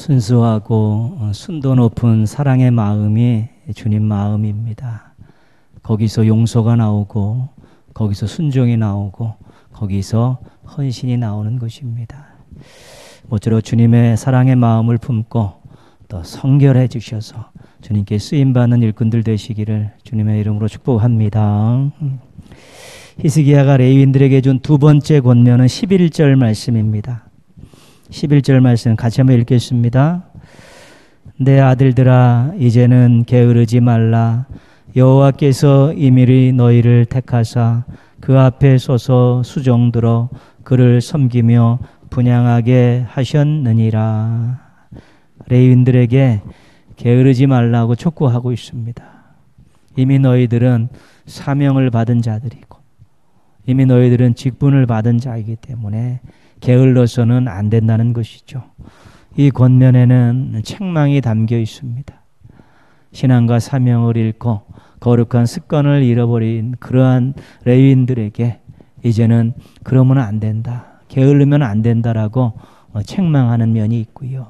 순수하고 순도 높은 사랑의 마음이 주님 마음입니다. 거기서 용서가 나오고 거기서 순종이 나오고 거기서 헌신이 나오는 것입니다. 모쪼록 주님의 사랑의 마음을 품고 또 성결해 주셔서 주님께 쓰임받는 일꾼들 되시기를 주님의 이름으로 축복합니다. 히스기야가 레위인들에게 준 두 번째 권면은 11절 말씀입니다. 11절 말씀 같이 한번 읽겠습니다. 내 아들들아 이제는 게으르지 말라. 여호와께서 임의로 너희를 택하사 그 앞에 서서 수종들어 그를 섬기며 분향하게 하셨느니라. 레위인들에게 게으르지 말라고 촉구하고 있습니다. 이미 너희들은 사명을 받은 자들이고 이미 너희들은 직분을 받은 자이기 때문에 게을러서는 안 된다는 것이죠. 이 권면에는 책망이 담겨 있습니다. 신앙과 사명을 잃고 거룩한 습관을 잃어버린 그러한 레위인들에게 이제는 그러면 안 된다, 게으르면 안 된다라고 책망하는 면이 있고요.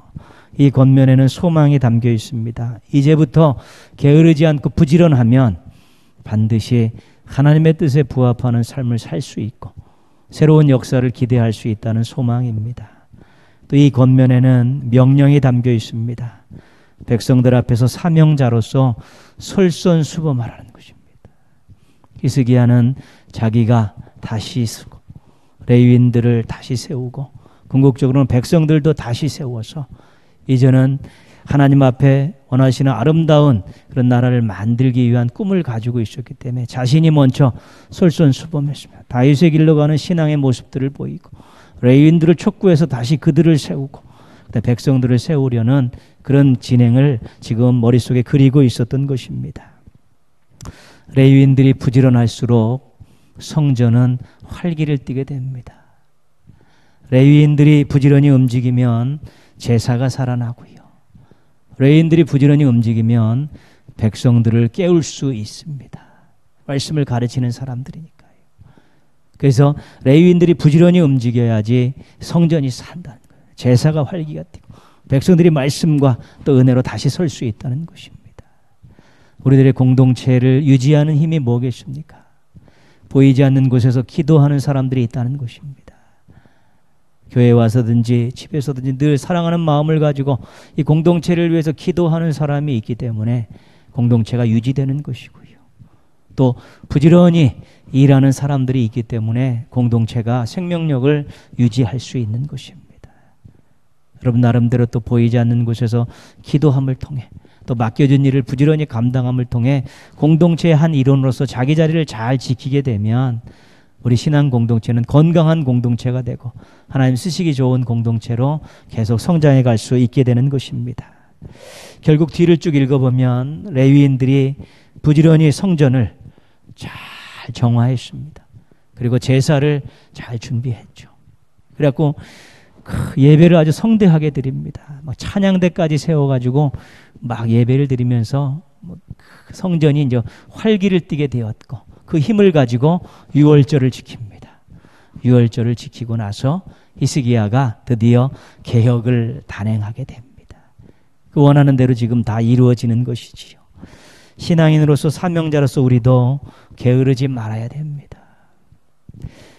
이 권면에는 소망이 담겨 있습니다. 이제부터 게으르지 않고 부지런하면 반드시 하나님의 뜻에 부합하는 삶을 살 수 있고 새로운 역사를 기대할 수 있다는 소망입니다. 또 이 권면에는 명령이 담겨 있습니다. 백성들 앞에서 사명자로서 솔선수범하라는 것입니다. 히스기야는 자기가 다시 쓰고 레위인들을 다시 세우고 궁극적으로는 백성들도 다시 세워서 이제는 하나님 앞에 원하시는 아름다운 그런 나라를 만들기 위한 꿈을 가지고 있었기 때문에 자신이 먼저 솔선수범했습니다. 다윗의 길로 가는 신앙의 모습들을 보이고 레위인들을 촉구해서 다시 그들을 세우고 백성들을 세우려는 그런 진행을 지금 머릿속에 그리고 있었던 것입니다. 레위인들이 부지런할수록 성전은 활기를 띠게 됩니다. 레위인들이 부지런히 움직이면 제사가 살아나고요. 레위인들이 부지런히 움직이면 백성들을 깨울 수 있습니다. 말씀을 가르치는 사람들이니까요. 그래서 레위인들이 부지런히 움직여야지 성전이 산다는 거예요. 제사가 활기가 띠고 백성들이 말씀과 또 은혜로 다시 설 수 있다는 것입니다. 우리들의 공동체를 유지하는 힘이 뭐겠습니까? 보이지 않는 곳에서 기도하는 사람들이 있다는 것입니다. 교회에 와서든지 집에서든지 늘 사랑하는 마음을 가지고 이 공동체를 위해서 기도하는 사람이 있기 때문에 공동체가 유지되는 것이고요. 또 부지런히 일하는 사람들이 있기 때문에 공동체가 생명력을 유지할 수 있는 것입니다. 여러분 나름대로 또 보이지 않는 곳에서 기도함을 통해 또 맡겨진 일을 부지런히 감당함을 통해 공동체의 한 일원으로서 자기 자리를 잘 지키게 되면 우리 신앙 공동체는 건강한 공동체가 되고 하나님 쓰시기 좋은 공동체로 계속 성장해 갈 수 있게 되는 것입니다. 결국 뒤를 쭉 읽어보면 레위인들이 부지런히 성전을 잘 정화했습니다. 그리고 제사를 잘 준비했죠. 그래갖고 예배를 아주 성대하게 드립니다. 막 찬양대까지 세워가지고 막 예배를 드리면서 성전이 이제 활기를 띠게 되었고 그 힘을 가지고 유월절을 지킵니다. 유월절을 지키고 나서 히스기야가 드디어 개혁을 단행하게 됩니다. 그 원하는 대로 지금 다 이루어지는 것이지요. 신앙인으로서 사명자로서 우리도 게으르지 말아야 됩니다.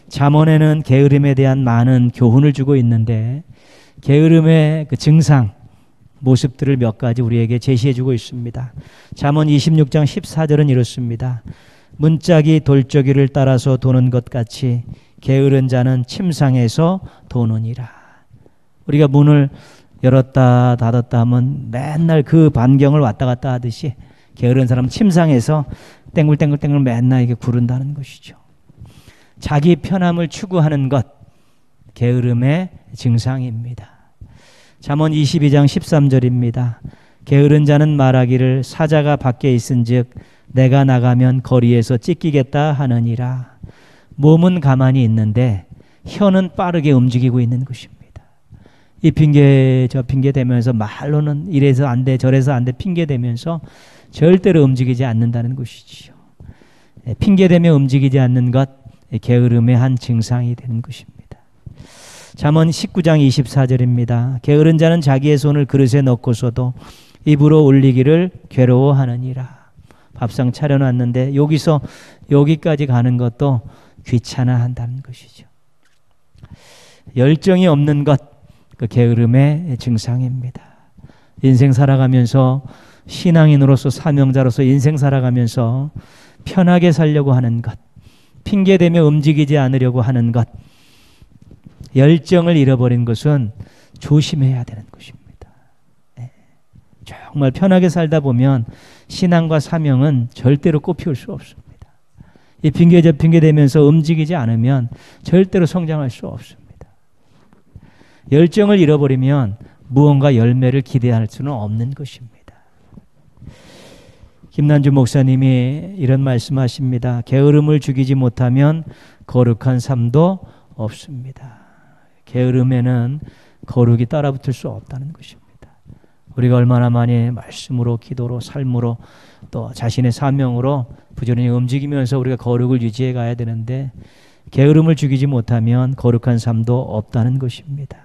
잠언에는 게으름에 대한 많은 교훈을 주고 있는데 게으름의 그 증상 모습들을 몇 가지 우리에게 제시해 주고 있습니다. 잠언 26장 14절은 이렇습니다. 문짝이 돌저귀를 따라서 도는 것 같이 게으른 자는 침상에서 도느니라. 우리가 문을 열었다 닫았다 하면 맨날 그 반경을 왔다 갔다 하듯이 게으른 사람은 침상에서 땡글땡글땡글 맨날 이게 구른다는 것이죠. 자기 편함을 추구하는 것, 게으름의 증상입니다. 잠언 22장 13절입니다. 게으른 자는 말하기를 사자가 밖에 있은즉 내가 나가면 거리에서 찢기겠다 하느니라. 몸은 가만히 있는데 혀는 빠르게 움직이고 있는 것입니다. 이 핑계 저 핑계 대면서 말로는 이래서 안 돼 저래서 안 돼 핑계 대면서 절대로 움직이지 않는다는 것이지요. 핑계 대며 움직이지 않는 것 게으름의 한 증상이 되는 것입니다. 잠언 19장 24절입니다. 게으른 자는 자기의 손을 그릇에 넣고서도 입으로 올리기를 괴로워하느니라. 밥상 차려놨는데 여기서 여기까지 가는 것도 귀찮아한다는 것이죠. 열정이 없는 것, 그 게으름의 증상입니다. 인생 살아가면서 신앙인으로서 사명자로서 인생 살아가면서 편하게 살려고 하는 것, 핑계대며 움직이지 않으려고 하는 것, 열정을 잃어버린 것은 조심해야 되는 것입니다. 정말 편하게 살다 보면 신앙과 사명은 절대로 꽃피울 수 없습니다. 이 핑계대면서 움직이지 않으면 절대로 성장할 수 없습니다. 열정을 잃어버리면 무언가 열매를 기대할 수는 없는 것입니다. 김난주 목사님이 이런 말씀하십니다. 게으름을 죽이지 못하면 거룩한 삶도 없습니다. 게으름에는 거룩이 따라붙을 수 없다는 것입니다. 우리가 얼마나 많이 말씀으로, 기도로, 삶으로, 또 자신의 사명으로 부지런히 움직이면서 우리가 거룩을 유지해 가야 되는데 게으름을 죽이지 못하면 거룩한 삶도 없다는 것입니다.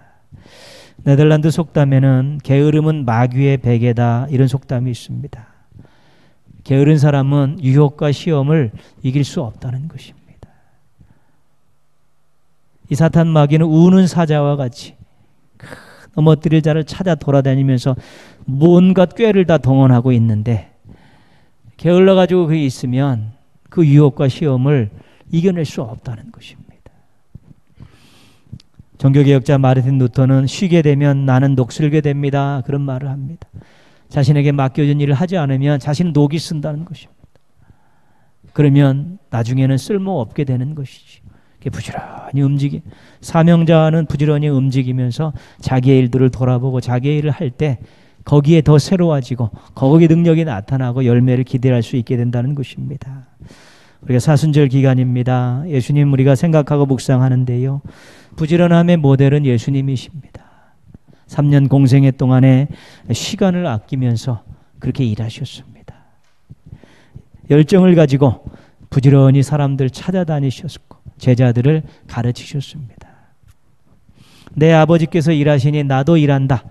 네덜란드 속담에는 게으름은 마귀의 베개다, 이런 속담이 있습니다. 게으른 사람은 유혹과 시험을 이길 수 없다는 것입니다. 이 사탄 마귀는 우는 사자와 같이 넘어뜨릴 자를 찾아 돌아다니면서 온갖 꾀를 다 동원하고 있는데 게을러가지고 그게 있으면 그 유혹과 시험을 이겨낼 수 없다는 것입니다. 종교개혁자 마르틴 루터는 쉬게 되면 나는 녹슬게 됩니다, 그런 말을 합니다. 자신에게 맡겨진 일을 하지 않으면 자신은 녹이 쓴다는 것입니다. 그러면 나중에는 쓸모없게 되는 것이죠. 부지런히 사명자는 부지런히 움직이면서 자기의 일들을 돌아보고 자기의 일을 할 때 거기에 더 새로워지고 거기에 능력이 나타나고 열매를 기대할 수 있게 된다는 것입니다. 우리가 사순절 기간입니다. 예수님 우리가 생각하고 묵상하는데요, 부지런함의 모델은 예수님이십니다. 3년 공생애 동안에 시간을 아끼면서 그렇게 일하셨습니다. 열정을 가지고 부지런히 사람들 찾아다니셨고 제자들을 가르치셨습니다. 내 아버지께서 일하시니 나도 일한다,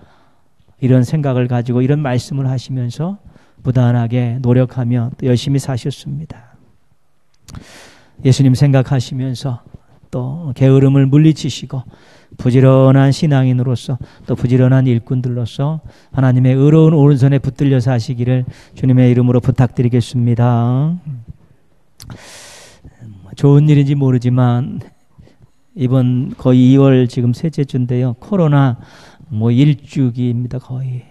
이런 생각을 가지고 이런 말씀을 하시면서 부단하게 노력하며 또 열심히 사셨습니다. 예수님 생각하시면서 또 게으름을 물리치시고 부지런한 신앙인으로서 또 부지런한 일꾼들로서 하나님의 의로운 오른손에 붙들려 사시기를 주님의 이름으로 부탁드리겠습니다. 좋은 일인지 모르지만 이번 거의 2월 지금 셋째 주인데요, 코로나 일주기입니다. 거의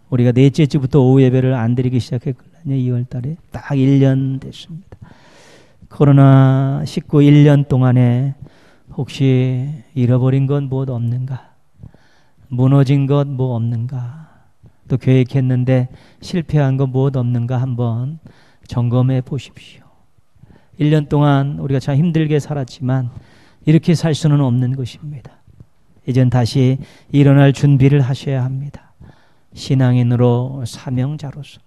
우리가 넷째 주부터 오후 예배를 안 드리기 시작했거든요. 2월 달에 딱 1년 됐습니다. 코로나19 1년 동안에 혹시 잃어버린 것 무엇 없는가, 무너진 것 뭐 없는가, 또 계획했는데 실패한 것 무엇 없는가 한번 점검해 보십시오. 1년 동안 우리가 참 힘들게 살았지만 이렇게 살 수는 없는 것입니다. 이젠 다시 일어날 준비를 하셔야 합니다. 신앙인으로, 사명자로서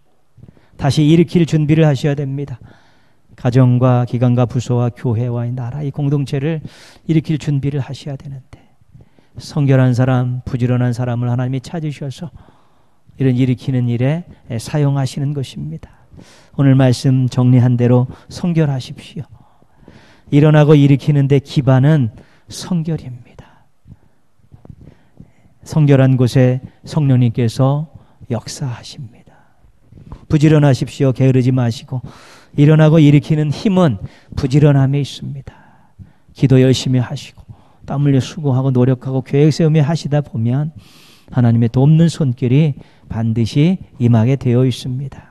다시 일으킬 준비를 하셔야 됩니다. 가정과 기관과 부서와 교회와 이 나라, 이 공동체를 일으킬 준비를 하셔야 되는데 성결한 사람, 부지런한 사람을 하나님이 찾으셔서 이런 일으키는 일에 사용하시는 것입니다. 오늘 말씀 정리한 대로 성결하십시오. 일어나고 일으키는데 기반은 성결입니다. 성결한 곳에 성령님께서 역사하십니다. 부지런하십시오. 게으르지 마시고 일어나고 일으키는 힘은 부지런함에 있습니다. 기도 열심히 하시고 땀 흘려 수고하고 노력하고 계획 세우며 하시다 보면 하나님의 돕는 손길이 반드시 임하게 되어 있습니다.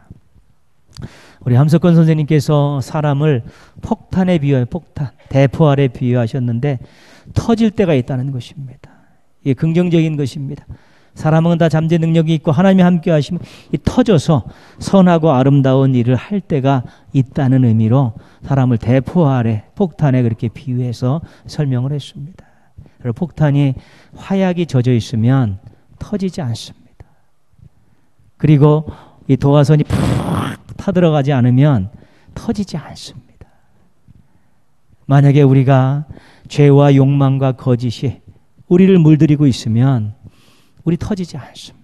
우리 함석권 선생님께서 사람을 폭탄에 비유해, 폭탄, 대포알에 비유하셨는데 터질 때가 있다는 것입니다. 이게 긍정적인 것입니다. 사람은 다 잠재 능력이 있고 하나님이 함께 하시면 이 터져서 선하고 아름다운 일을 할 때가 있다는 의미로 사람을 대포알에, 폭탄에 그렇게 비유해서 설명을 했습니다. 그리고 폭탄이 화약이 젖어 있으면 터지지 않습니다. 그리고 이 도화선이 푹 타들어가지 않으면 터지지 않습니다. 만약에 우리가 죄와 욕망과 거짓이 우리를 물들이고 있으면 우리 터지지 않습니다.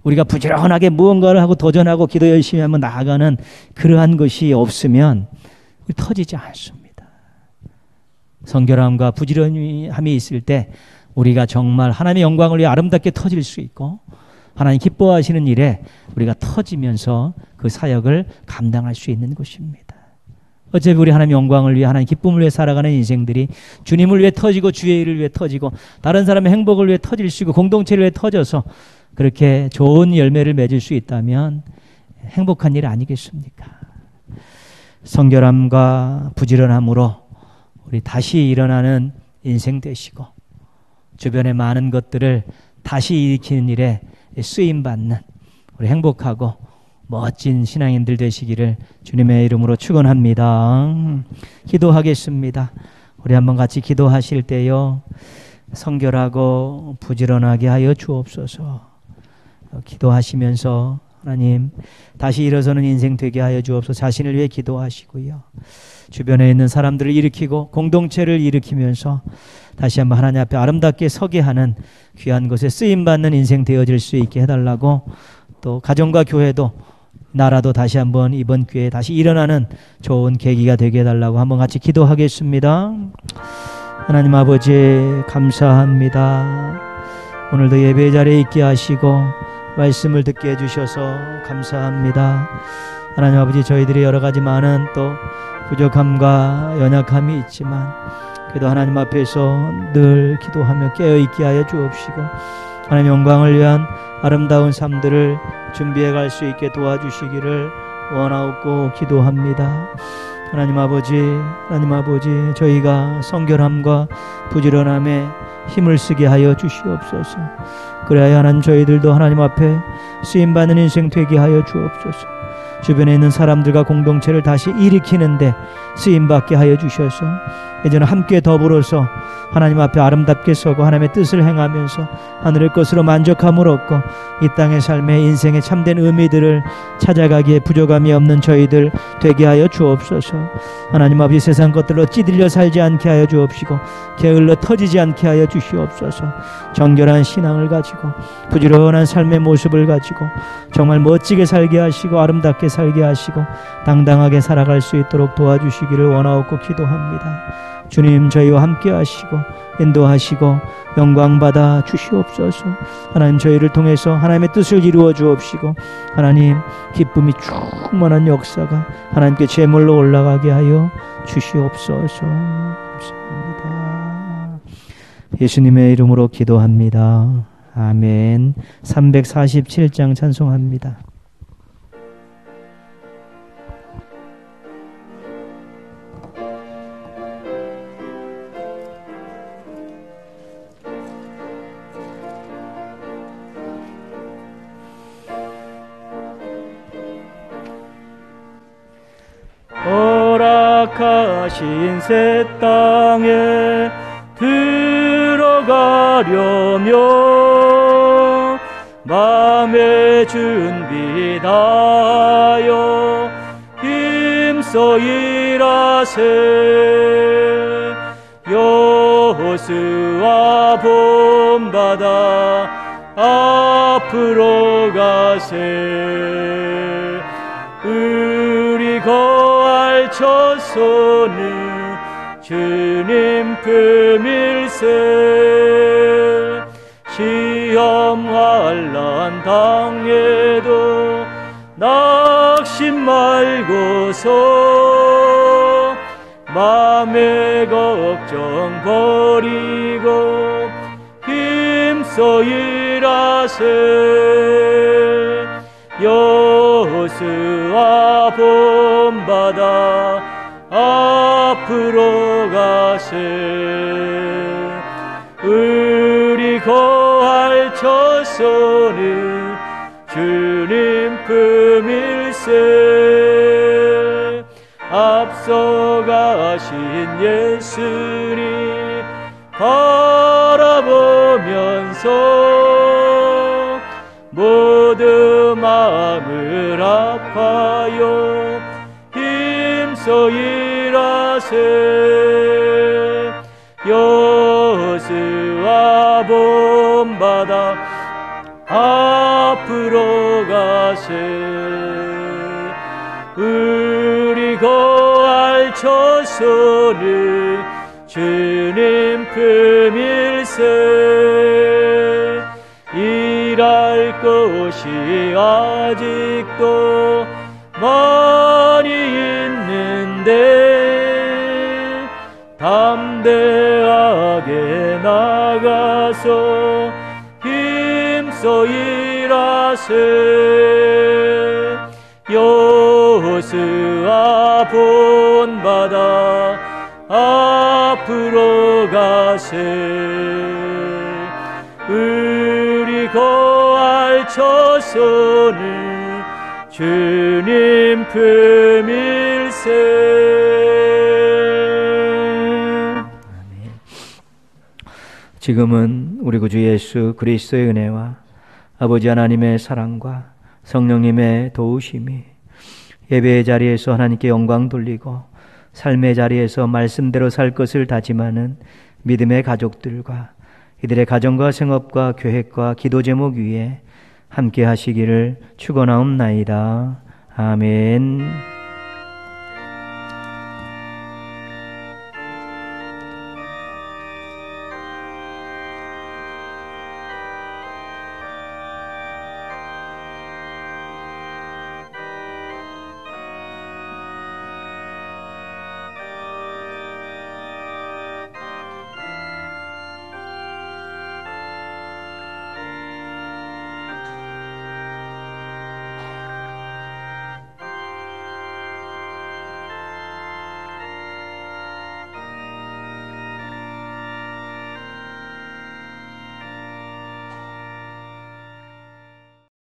우리가 부지런하게 무언가를 하고 도전하고 기도 열심히 하면 나아가는 그러한 것이 없으면 우리 터지지 않습니다. 성결함과 부지런함이 있을 때 우리가 정말 하나님의 영광을 위해 아름답게 터질 수 있고 하나님 기뻐하시는 일에 우리가 터지면서 그 사역을 감당할 수 있는 것입니다. 어차피 우리 하나님 영광을 위해 하나님 기쁨을 위해 살아가는 인생들이 주님을 위해 터지고 주의 일을 위해 터지고 다른 사람의 행복을 위해 터질 수 있고 공동체를 위해 터져서 그렇게 좋은 열매를 맺을 수 있다면 행복한 일 아니겠습니까? 성결함과 부지런함으로 우리 다시 일어나는 인생 되시고 주변의 많은 것들을 다시 일으키는 일에 쓰임받는 우리 행복하고 멋진 신앙인들 되시기를 주님의 이름으로 축원합니다. 기도하겠습니다. 우리 한번 같이 기도하실 때요, 성결하고 부지런하게 하여 주옵소서. 기도하시면서 하나님 다시 일어서는 인생 되게 하여 주옵소서. 자신을 위해 기도하시고요, 주변에 있는 사람들을 일으키고 공동체를 일으키면서 다시 한번 하나님 앞에 아름답게 서게 하는 귀한 것에 쓰임받는 인생 되어질 수 있게 해달라고, 또 가정과 교회도 나라도 다시 한번 이번 기회에 다시 일어나는 좋은 계기가 되게 해달라고 한번 같이 기도하겠습니다. 하나님 아버지 감사합니다. 오늘도 예배 자리에 있게 하시고 말씀을 듣게 해주셔서 감사합니다. 하나님 아버지, 저희들이 여러 가지 많은 또 부족함과 연약함이 있지만 그래도 하나님 앞에서 늘 기도하며 깨어있게 하여 주옵시고 하나님 영광을 위한 아름다운 삶들을 준비해 갈 수 있게 도와주시기를 원하옵고 기도합니다. 하나님 아버지, 저희가 성결함과 부지런함에 힘을 쓰게 하여 주시옵소서. 그래야 하나님 저희들도 하나님 앞에 쓰임받는 인생 되게 하여 주옵소서. 주변에 있는 사람들과 공동체를 다시 일으키는데 쓰임받게 하여 주셔서 이제는 함께 더불어서 하나님 앞에 아름답게 서고 하나님의 뜻을 행하면서 하늘의 것으로 만족함을 얻고 이 땅의 삶의 인생의 참된 의미들을 찾아가기에 부족함이 없는 저희들 되게 하여 주옵소서. 하나님 아버지, 세상 것들로 찌들려 살지 않게 하여 주옵시고 게을러 터지지 않게 하여 주시옵소서. 정결한 신앙을 가지고 부지런한 삶의 모습을 가지고 정말 멋지게 살게 하시고 아름답게 살게 하시고 당당하게 살아갈 수 있도록 도와주시기를 원하옵고 기도합니다. 주님, 저희와 함께 하시고 인도하시고 영광받아 주시옵소서. 하나님, 저희를 통해서 하나님의 뜻을 이루어 주옵시고 하나님 기쁨이 충만한 역사가 하나님께 제물로 올라가게 하여 주시옵소서. 감사합니다. 예수님의 이름으로 기도합니다. 아멘. 347장 찬송합니다. 허락하신 새 땅에 들어가려면 마음의 준비 다하여 힘써 일하세. 여호수아 본받아 앞으로 가세. 우리 거할 처소는 주님 품일세. 시험 환난 당해도 낙심 말고서 맘의 걱정 버리고 힘써 일하세. 여호수아 본받아 앞으로 가세. 우리 거할 처소는 주님 품일세. 앞서가신 예수님 바라보면서 모두 마음을 아파요 힘써 일하세. 본받아 앞으로 가세. 우리 거할 처소는 주님 품일세. 일할 것이 아직도 많이 있는데 담대하게 나가서 힘써 일하세. 여호수아 본받아 앞으로 가세. 우리 거할 처소는 주님 품일세. 지금은 우리 구주 예수 그리스도의 은혜와 아버지 하나님의 사랑과 성령님의 도우심이 예배의 자리에서 하나님께 영광 돌리고 삶의 자리에서 말씀대로 살 것을 다짐하는 믿음의 가족들과 이들의 가정과 생업과 계획과 기도 제목 위에 함께 하시기를 축원하옵나이다. 아멘.